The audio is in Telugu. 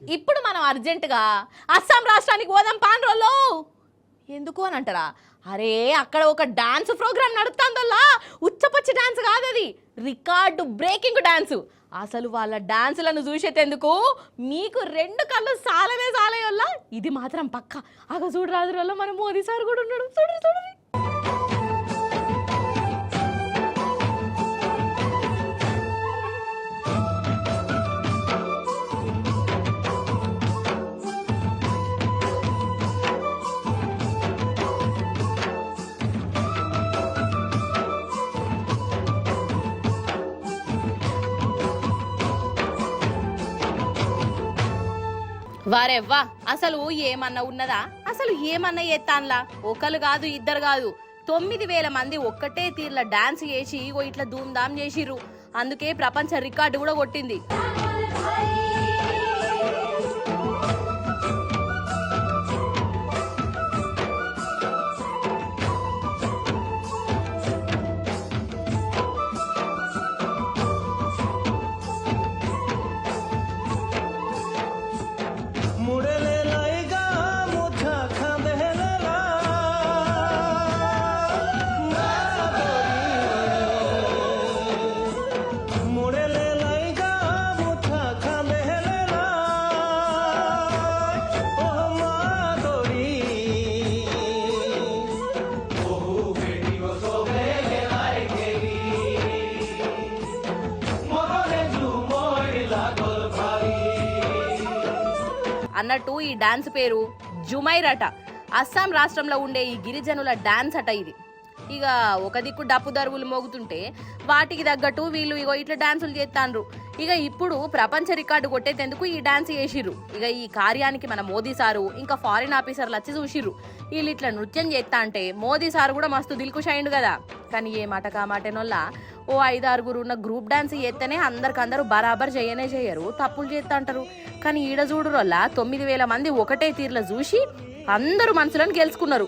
ఇప్పుడు మనం అర్జెంటుగా అస్సాం రాష్ట్రానికి పోదాం పాండ్రోల్లో. ఎందుకు అని అంటారా? అరే అక్కడ ఒక డాన్స్ ప్రోగ్రామ్ నడుస్తుందల్లా. ఉచ్చపచ్చి డాన్స్ కాదు, అది రికార్డు బ్రేకింగ్ డాన్స్. అసలు వాళ్ళ డాన్సులను చూసేటందుకు మీకు రెండు కళ్ళు సాలనే సాలయోల్లా. ఇది మాత్రం పక్క. అగ చూడు రాజు వల్ల మన మోదీ సార్ కూడా ఉన్నాడు. చూడు చూడు. వారెవ్వా, అసలు ఏమన్నా ఉన్నదా? అసలు ఏమన్నా ఎత్తాన్లా? ఒకరు కాదు, ఇద్దరు కాదు, 9,000 మంది ఒక్కటే తీర్ల డాన్స్ చేసి ఇట్లా ధూమ్ధామ్ చేసిర్రు. అందుకే ప్రపంచ రికార్డు కూడా కొట్టింది. అన్నట్టు ఈ డాన్స్ పేరు జుమైర్ అట. అస్సాం రాష్ట్రంలో ఉండే ఈ గిరిజనుల డాన్స్ అట ఇది. ఇక ఒక దిక్కు డప్పు దరువులు మోగుతుంటే వాటికి తగ్గట్టు వీళ్ళు ఇట్లా డాన్సులు చేస్తాండ్రు. ఇక ఇప్పుడు ప్రపంచ రికార్డు కొట్టేందుకు ఈ డాన్స్ చేసిర్రు. ఇక ఈ కార్యానికి మన మోదీ సారు ఇంకా ఫారిన్ ఆఫీసర్లు వచ్చి చూసిర్రు. వీళ్ళు ఇట్లా నృత్యం చేస్తా అంటే మోదీ సారు కూడా మస్తు దిల్కుష్ కదా. కానీ ఏ మాట కామాటేనోళ్ళ ఓ 5-6 ఉన్న గ్రూప్ డాన్స్ చేస్తేనే అందరికందరూ బరాబర్ చేయరు, తప్పులు చేస్తా అంటారు. కానీ ఈడ చూడు వల్ల 9,000 మంది ఒకటే తీర్ల చూసి అందరూ మనసులను గెలుచుకున్నారు.